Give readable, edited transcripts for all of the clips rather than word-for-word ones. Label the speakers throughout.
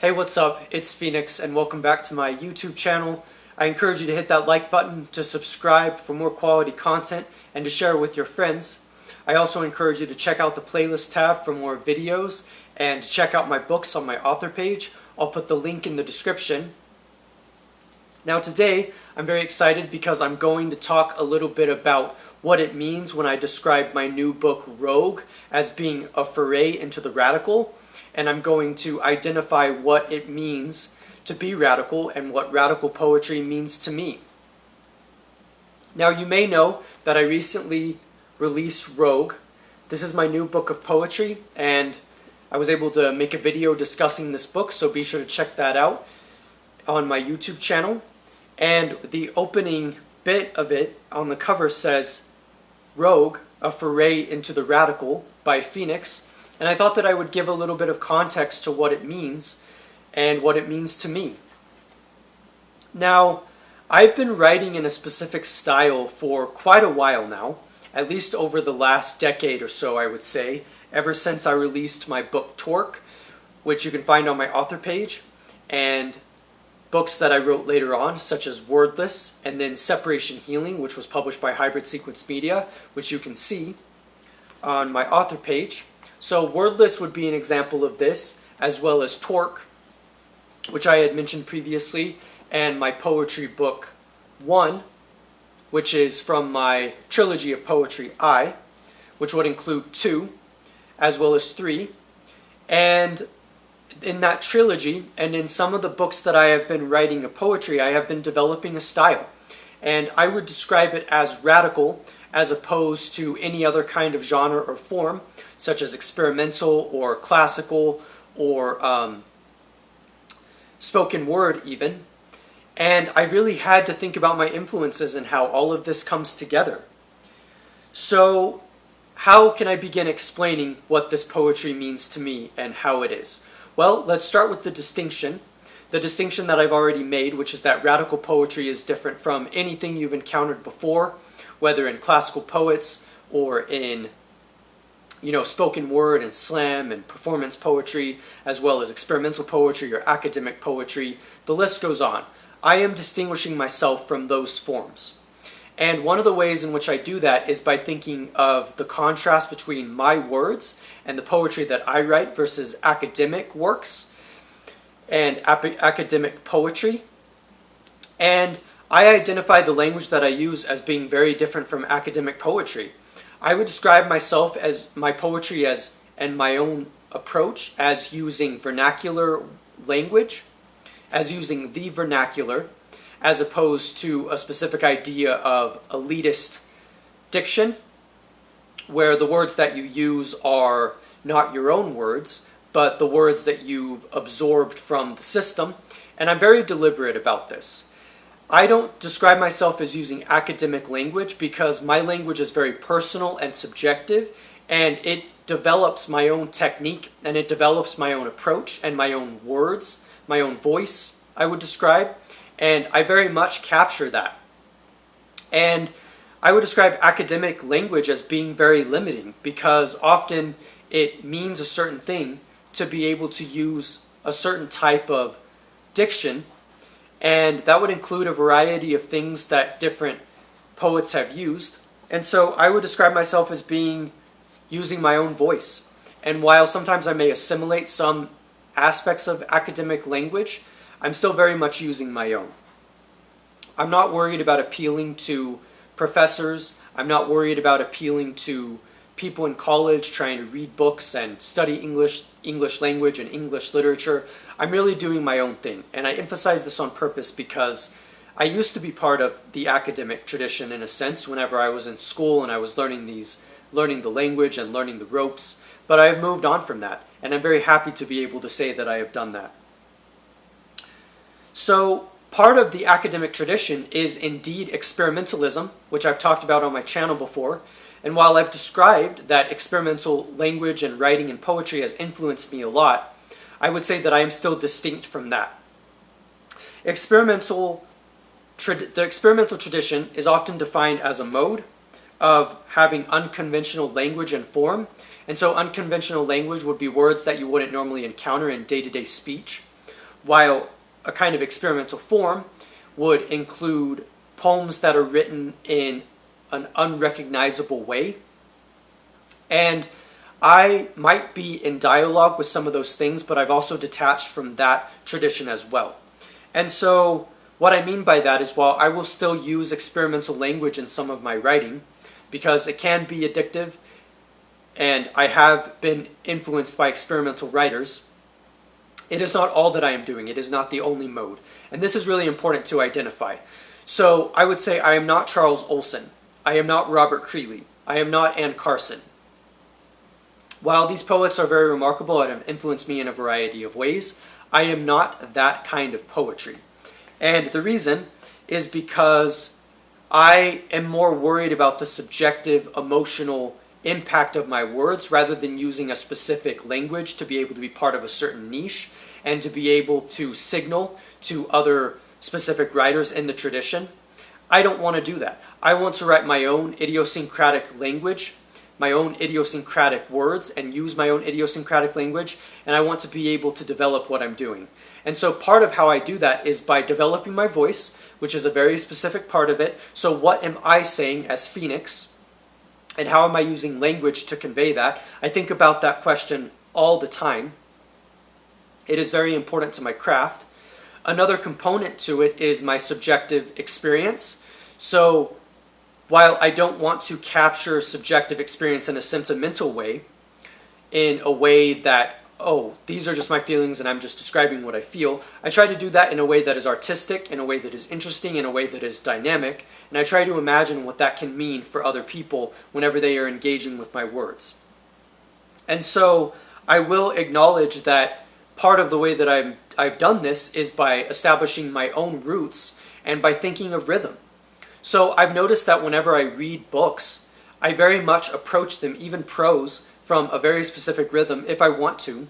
Speaker 1: Hey, what's up? It's Phoenix and welcome back to my YouTube channel. I encourage you to hit that like button, to subscribe for more quality content, and to share with your friends. I also encourage you to check out the playlist tab for more videos and to check out my books on my author page. I'll put the link in the description. Now today, I'm very excited because I'm going to talk a little bit about what it means when I describe my new book, Rogue, as being a foray into the radical. And I'm going to identify what it means to be radical and what radical poetry means to me. Now you may know that I recently released Rogue. This is my new book of poetry, and I was able to make a video discussing this book, so be sure to check that out on my YouTube channel. And the opening bit of it on the cover says, Rogue, a foray into the radical by Phoenix. And I thought that I would give a little bit of context to what it means and what it means to me. Now, I've been writing in a specific style for quite a while now, at least over the last decade or so, I would say, ever since I released my book Torque, which you can find on my author page, and books that I wrote later on, such as Wordless, and then Separation Healing, which was published by Hybrid Sequence Media, which you can see on my author page. So Wordless would be an example of this, as well as Torque, which I had mentioned previously, and my poetry book 1, which is from my trilogy of poetry I, which would include 2, as well as 3. And in that trilogy, and in some of the books that I have been writing of poetry, I have been developing a style. And I would describe it as radical, as opposed to any other kind of genre or form, such as experimental or classical or spoken word even. And I really had to think about my influences and how all of this comes together. So how can I begin explaining what this poetry means to me and how it is? Well, let's start with the distinction that I've already made, which is that radical poetry is different from anything you've encountered before, whether in classical poets or in spoken word and slam and performance poetry, as well as experimental poetry or academic poetry. The list goes on. I am distinguishing myself from those forms. And one of the ways in which I do that is by thinking of the contrast between my words and the poetry that I write versus academic works and academic poetry. And I identify the language that I use as being very different from academic poetry. I would describe myself as my poetry and my own approach as using vernacular language, as using the vernacular, as opposed to a specific idea of elitist diction, where the words that you use are not your own words, but the words that you've absorbed from the system. And I'm very deliberate about this. I don't describe myself as using academic language because my language is very personal and subjective, and it develops my own technique, and it develops my own approach and my own words, my own voice, I would describe, and I very much capture that. And I would describe academic language as being very limiting because often it means a certain thing to be able to use a certain type of diction. And that would include a variety of things that different poets have used. And so I would describe myself as using my own voice. And while sometimes I may assimilate some aspects of academic language, I'm still very much using my own. I'm not worried about appealing to professors. I'm not worried about appealing to people in college trying to read books and study English language and English literature. I'm really doing my own thing, and I emphasize this on purpose because I used to be part of the academic tradition in a sense whenever I was in school and I was learning the language and learning the ropes, but I have moved on from that, and I'm very happy to be able to say that I have done that. So part of the academic tradition is indeed experimentalism, which I've talked about on my channel before. And while I've described that experimental language and writing and poetry has influenced me a lot, I would say that I am still distinct from that. The experimental tradition is often defined as a mode of having unconventional language and form. And so unconventional language would be words that you wouldn't normally encounter in day-to-day speech. while a kind of experimental form would include poems that are written in an unrecognizable way. And I might be in dialogue with some of those things, but I've also detached from that tradition as well. And so what I mean by that is, while I will still use experimental language in some of my writing, because it can be addictive, and I have been influenced by experimental writers, it is not all that I am doing. It is not the only mode. And this is really important to identify. So I would say I am not Charles Olson. I am not Robert Creeley. I am not Anne Carson. While these poets are very remarkable and have influenced me in a variety of ways, I am not that kind of poetry. And the reason is because I am more worried about the subjective, emotional impact of my words rather than using a specific language to be able to be part of a certain niche and to be able to signal to other specific writers in the tradition. I don't want to do that. I want to write my own idiosyncratic language, my own idiosyncratic words, and use my own idiosyncratic language, and I want to be able to develop what I'm doing. And so part of how I do that is by developing my voice, which is a very specific part of it. So what am I saying as Phoenix, and how am I using language to convey that? I think about that question all the time. It is very important to my craft. Another component to it is my subjective experience. So while I don't want to capture subjective experience in a sentimental way, in a way that, oh, these are just my feelings and I'm just describing what I feel, I try to do that in a way that is artistic, in a way that is interesting, in a way that is dynamic, and I try to imagine what that can mean for other people whenever they are engaging with my words. And so I will acknowledge that part of the way that I've done this is by establishing my own roots and by thinking of rhythm. So I've noticed that whenever I read books, I very much approach them, even prose, from a very specific rhythm if I want to.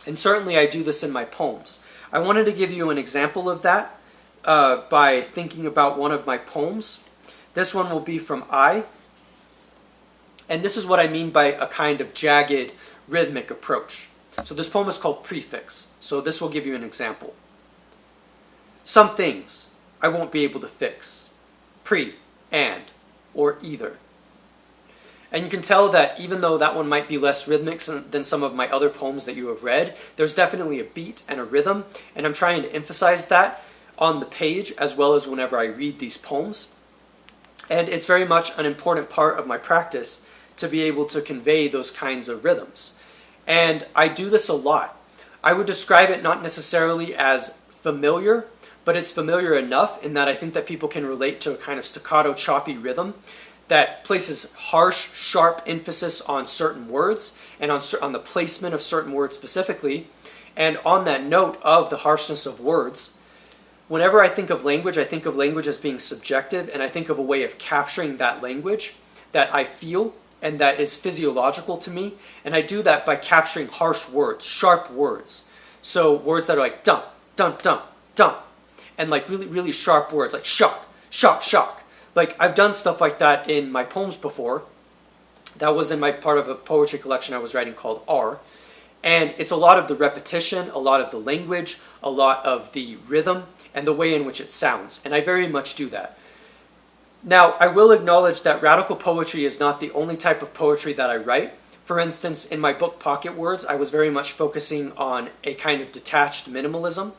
Speaker 1: And certainly I do this in my poems. I wanted to give you an example of that by thinking about one of my poems. This one will be from I. And this is what I mean by a kind of jagged, rhythmic approach. So this poem is called Prefix. So this will give you an example. Some things I won't be able to fix. Pre, and, or either. And you can tell that even though that one might be less rhythmic than some of my other poems that you have read, there's definitely a beat and a rhythm, and I'm trying to emphasize that on the page as well as whenever I read these poems. And it's very much an important part of my practice to be able to convey those kinds of rhythms. And I do this a lot. I would describe it not necessarily as familiar, but it's familiar enough in that I think that people can relate to a kind of staccato, choppy rhythm that places harsh, sharp emphasis on certain words and on the placement of certain words specifically. And on that note of the harshness of words, whenever I think of language as being subjective, and I think of a way of capturing that language that I feel and that is physiological to me, and I do that by capturing harsh words, sharp words. So words that are like dump, dump, dump, dump, and like really, really sharp words like shock, shock, shock. Like I've done stuff like that in my poems before. That was in my part of a poetry collection I was writing called R. And it's a lot of the repetition, a lot of the language, a lot of the rhythm, and the way in which it sounds. And I very much do that. Now, I will acknowledge that radical poetry is not the only type of poetry that I write. For instance, in my book Pocket Words, I was very much focusing on a kind of detached minimalism.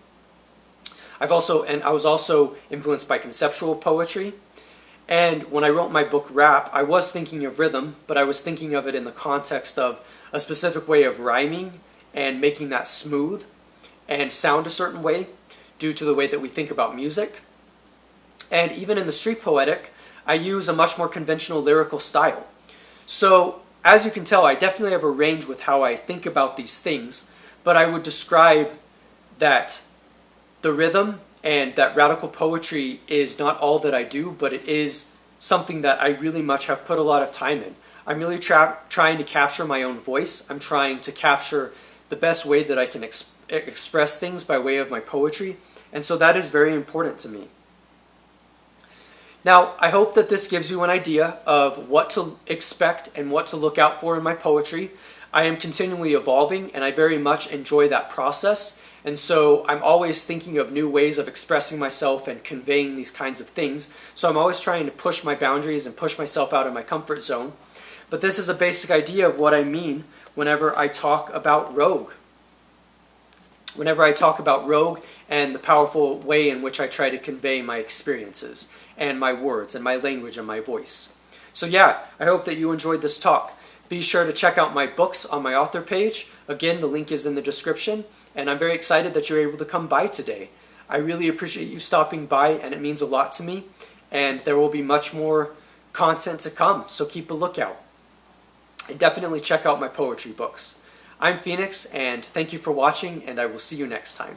Speaker 1: I was also influenced by conceptual poetry. And when I wrote my book Rap, I was thinking of rhythm, but I was thinking of it in the context of a specific way of rhyming and making that smooth and sound a certain way due to the way that we think about music. And even in the street poetic, I use a much more conventional lyrical style. So, as you can tell, I definitely have a range with how I think about these things, but I would describe that the rhythm and that radical poetry is not all that I do, but it is something that I really much have put a lot of time in. I'm really trying to capture my own voice. I'm trying to capture the best way that I can express things by way of my poetry, and so that is very important to me. Now, I hope that this gives you an idea of what to expect and what to look out for in my poetry. I am continually evolving, and I very much enjoy that process. And so I'm always thinking of new ways of expressing myself and conveying these kinds of things. So I'm always trying to push my boundaries and push myself out of my comfort zone. But this is a basic idea of what I mean whenever I talk about rogue. Whenever I talk about rogue and the powerful way in which I try to convey my experiences and my words and my language and my voice. So yeah, I hope that you enjoyed this talk. Be sure to check out my books on my author page. Again, the link is in the description. And I'm very excited that you're able to come by today. I really appreciate you stopping by, and it means a lot to me. And there will be much more content to come, so keep a lookout. And definitely check out my poetry books. I'm Phoenix, and thank you for watching, and I will see you next time.